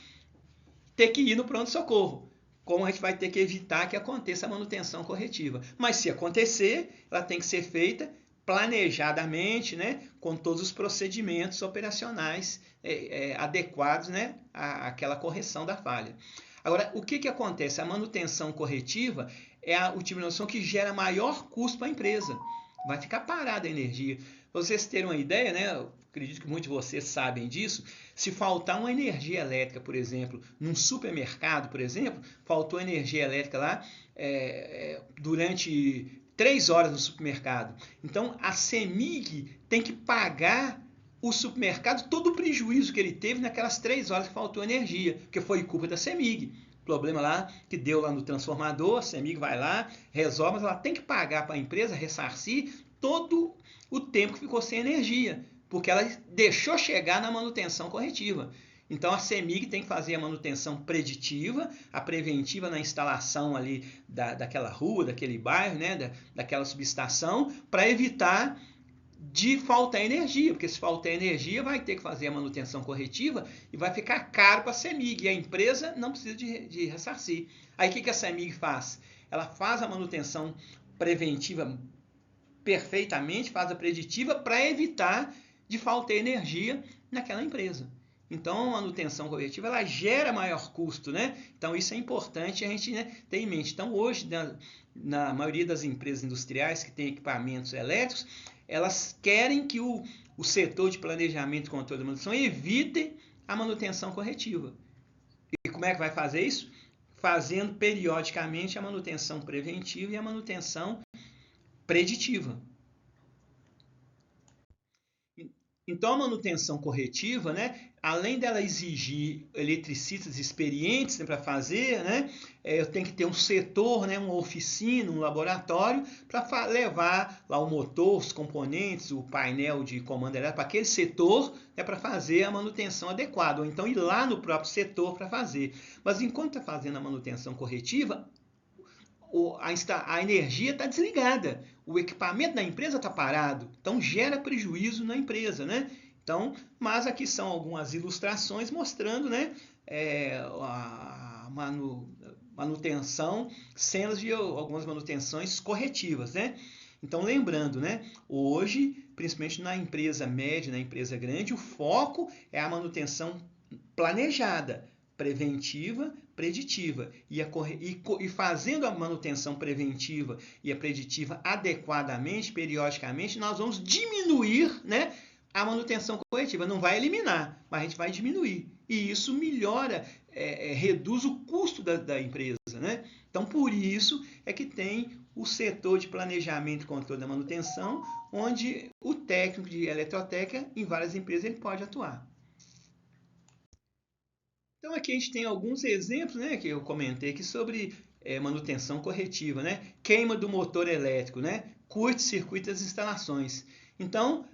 ter que ir no pronto-socorro. Como a gente vai ter que evitar que aconteça a manutenção corretiva. Mas se acontecer, ela tem que ser feita planejadamente, né, com todos os procedimentos operacionais adequados, né, àquela correção da falha. Agora, o que acontece? A manutenção corretiva é a utilização que gera maior custo para a empresa. Vai ficar parada a energia. Para vocês terem uma ideia, né, eu acredito que muitos de vocês sabem disso, se faltar uma energia elétrica, por exemplo, num supermercado, por exemplo, faltou energia elétrica lá durante 3 horas no supermercado. Então, a CEMIG tem que pagar o supermercado todo o prejuízo que ele teve naquelas 3 horas que faltou energia, porque foi culpa da CEMIG. Problema lá que deu lá no transformador, a CEMIG vai lá, resolve, mas ela tem que pagar para a empresa, ressarcir todo o tempo que ficou sem energia, porque ela deixou chegar na manutenção corretiva. Então, a CEMIG tem que fazer a manutenção preditiva, a preventiva na instalação ali daquela rua, daquele bairro, né, daquela subestação, para evitar de faltar energia, porque se faltar energia vai ter que fazer a manutenção corretiva e vai ficar caro para a CEMIG, e a empresa não precisa de ressarcir. Aí o que a CEMIG faz? Ela faz a manutenção preventiva perfeitamente, faz a preditiva para evitar de faltar energia naquela empresa. Então, a manutenção corretiva ela gera maior custo, né? Então, isso é importante a gente, né, ter em mente. Então, hoje, na maioria das empresas industriais que têm equipamentos elétricos, elas querem que o setor de planejamento e controle da manutenção evite a manutenção corretiva. E como é que vai fazer isso? Fazendo periodicamente a manutenção preventiva e a manutenção preditiva. Então, a manutenção corretiva, né, além dela exigir eletricistas experientes, né, para fazer, né, eu tenho que ter um setor, né, uma oficina, um laboratório, para levar lá o motor, os componentes, o painel de comando elétrico para aquele setor, né, para fazer a manutenção adequada, ou então ir lá no próprio setor para fazer. Mas enquanto está fazendo a manutenção corretiva, a energia está desligada, o equipamento da empresa está parado, então gera prejuízo na empresa, né? Então, mas aqui são algumas ilustrações mostrando, né, a manutenção, cenas de algumas manutenções corretivas, né? Então, lembrando, né? Hoje, principalmente na empresa média, na empresa grande, o foco é a manutenção planejada, preventiva, preditiva. E fazendo a manutenção preventiva e a preditiva adequadamente, periodicamente, nós vamos diminuir, né, a manutenção corretiva. Não vai eliminar, mas a gente vai diminuir. E isso melhora, reduz o custo da empresa, né? Então, por isso é que tem o setor de planejamento e controle da manutenção, onde o técnico de eletrotécnica, em várias empresas, ele pode atuar. Então, aqui a gente tem alguns exemplos, né, que eu comentei aqui sobre manutenção corretiva, né? Queima do motor elétrico, né? Curto-circuito das instalações. Então,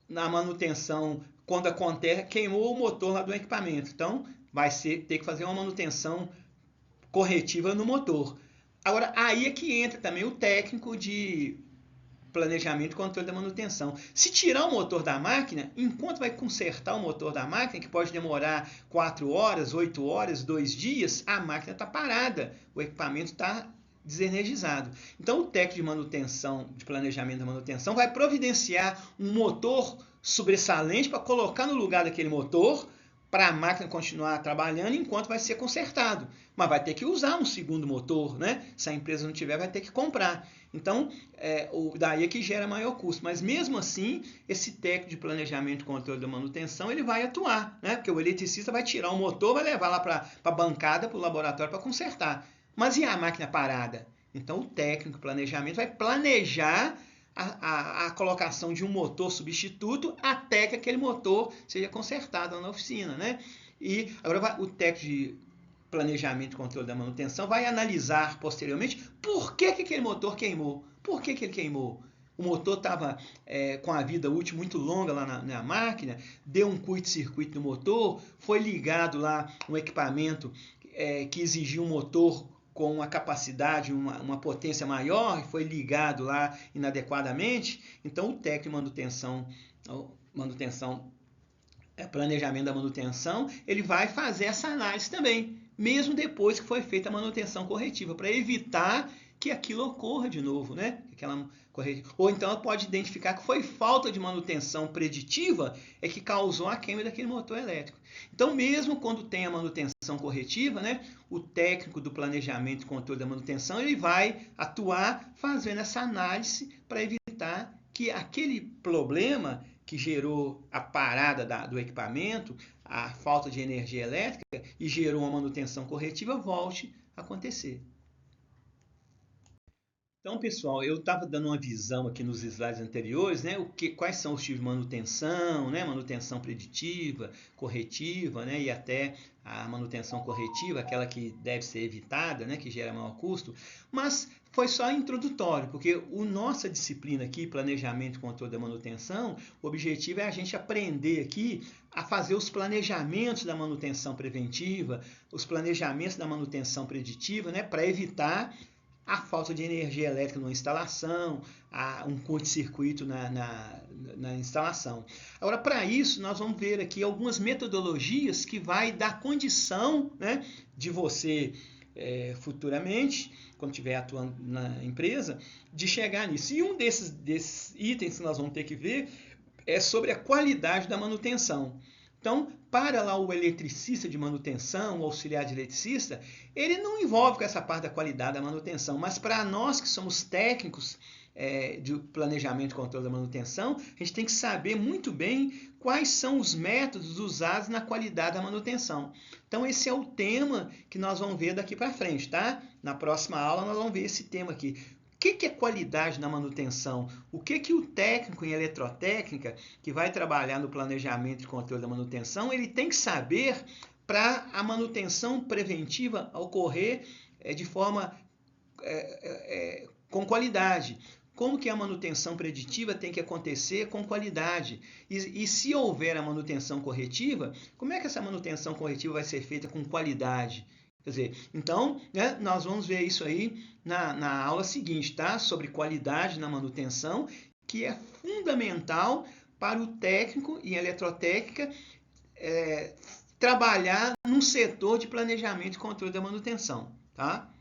na manutenção, quando acontece, queimou o motor lá do equipamento. Então, vai ter que fazer uma manutenção corretiva no motor. Agora, aí é que entra também o técnico de planejamento e controle da manutenção. Se tirar o motor da máquina, enquanto vai consertar o motor da máquina, que pode demorar 4 horas, 8 horas, 2 dias, a máquina está parada, o equipamento está desenergizado. Então, o técnico de manutenção, de planejamento da manutenção, vai providenciar um motor sobressalente para colocar no lugar daquele motor, para a máquina continuar trabalhando enquanto vai ser consertado. Mas vai ter que usar um segundo motor, né? Se a empresa não tiver, vai ter que comprar. Então, daí é que gera maior custo. Mas mesmo assim, esse técnico de planejamento e controle da manutenção, ele vai atuar, né? Porque o eletricista vai tirar o motor, vai levar lá para a bancada, para o laboratório para consertar. Mas e a máquina parada? Então, o técnico de planejamento vai planejar a colocação de um motor substituto até que aquele motor seja consertado na oficina, né? E agora o técnico de planejamento e controle da manutenção vai analisar posteriormente por que aquele motor queimou. Por que ele queimou? O motor estava com a vida útil muito longa lá na máquina, deu um curto-circuito no motor, foi ligado lá um equipamento que exigia um motor com uma capacidade, uma potência maior, e foi ligado lá inadequadamente. Então, o técnico de manutenção, planejamento da manutenção, ele vai fazer essa análise também, mesmo depois que foi feita a manutenção corretiva, para evitar que aquilo ocorra de novo, né? Ou então ela pode identificar que foi falta de manutenção preditiva que causou a queima daquele motor elétrico. Então, mesmo quando tem a manutenção corretiva, né, o técnico do planejamento e controle da manutenção, ele vai atuar fazendo essa análise para evitar que aquele problema que gerou a parada do equipamento, a falta de energia elétrica e gerou uma manutenção corretiva, volte a acontecer. Então, pessoal, eu estava dando uma visão aqui nos slides anteriores, né? Quais são os tipos de manutenção, né? Manutenção preditiva, corretiva, né? E até a manutenção corretiva, aquela que deve ser evitada, né? Que gera maior custo. Mas foi só introdutório, porque a nossa disciplina aqui, planejamento e controle da manutenção, o objetivo é a gente aprender aqui a fazer os planejamentos da manutenção preventiva, os planejamentos da manutenção preditiva, né? Para evitar a falta de energia elétrica numa instalação, um curto-circuito na instalação. Agora, para isso, nós vamos ver aqui algumas metodologias que vai dar condição, né, de você, futuramente, quando estiver atuando na empresa, de chegar nisso. E um desses itens que nós vamos ter que ver é sobre a qualidade da manutenção. Então, para lá o eletricista de manutenção, o auxiliar de eletricista, ele não envolve com essa parte da qualidade da manutenção, mas para nós que somos técnicos de planejamento e controle da manutenção, a gente tem que saber muito bem quais são os métodos usados na qualidade da manutenção. Então, esse é o tema que nós vamos ver daqui para frente, tá? Na próxima aula nós vamos ver esse tema aqui. O que é qualidade na manutenção? O que o técnico em eletrotécnica, que vai trabalhar no planejamento e controle da manutenção, ele tem que saber para a manutenção preventiva ocorrer de forma com qualidade? Como que a manutenção preditiva tem que acontecer com qualidade? E se houver a manutenção corretiva, como é que essa manutenção corretiva vai ser feita com qualidade? Quer dizer, então, né, nós vamos ver isso aí na aula seguinte, tá? Sobre qualidade na manutenção, que é fundamental para o técnico em eletrotécnica trabalhar num setor de planejamento e controle da manutenção, tá?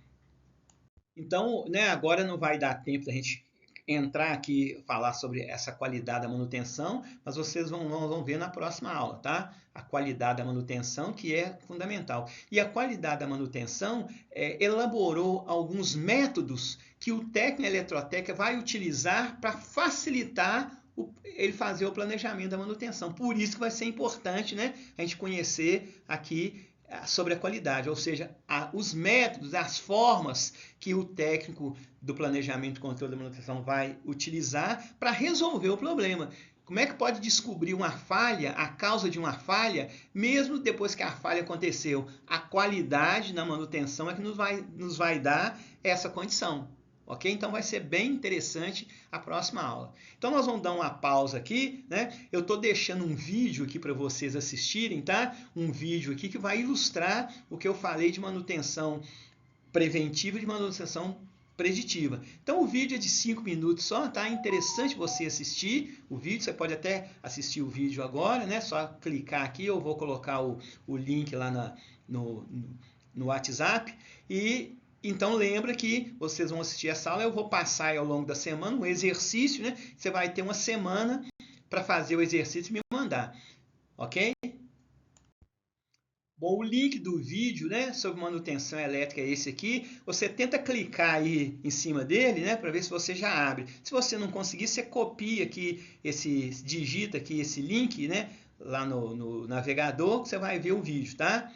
Então, né, agora não vai dar tempo da gente entrar aqui e falar sobre essa qualidade da manutenção, mas vocês vão ver na próxima aula, tá? A qualidade da manutenção, que é fundamental. E a qualidade da manutenção elaborou alguns métodos que o técnico em eletrotécnica vai utilizar para facilitar ele fazer o planejamento da manutenção. Por isso que vai ser importante, né, a gente conhecer aqui sobre a qualidade, ou seja, os métodos, as formas que o técnico do planejamento e controle da manutenção vai utilizar para resolver o problema. Como é que pode descobrir uma falha, a causa de uma falha, mesmo depois que a falha aconteceu? A qualidade na manutenção é que nos vai dar essa condição. Ok? Então vai ser bem interessante a próxima aula. Então nós vamos dar uma pausa aqui, né? Eu estou deixando um vídeo aqui para vocês assistirem, tá? Um vídeo aqui que vai ilustrar o que eu falei de manutenção preventiva e de manutenção preditiva. Então o vídeo é de 5 minutos só, tá? É interessante você assistir o vídeo, você pode até assistir o vídeo agora, né? Só clicar aqui, eu vou colocar o link lá no WhatsApp e então lembra que vocês vão assistir essa aula, eu vou passar ao longo da semana um exercício, né? Você vai ter uma semana para fazer o exercício e me mandar, ok? Bom, o link do vídeo, né, sobre manutenção elétrica é esse aqui. Você tenta clicar aí em cima dele, né, para ver se você já abre. Se você não conseguir, você copia aqui, digita aqui esse link, né, lá no navegador, que você vai ver o vídeo, tá?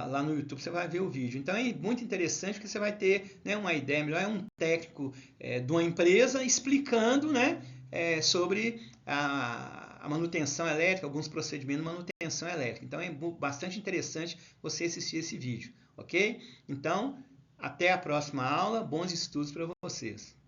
Lá no YouTube você vai ver o vídeo. Então é muito interessante porque você vai ter, né, uma ideia melhor. É um técnico de uma empresa explicando, né, sobre a manutenção elétrica, alguns procedimentos de manutenção elétrica. Então é bastante interessante você assistir esse vídeo, ok? Então, até a próxima aula. Bons estudos para vocês.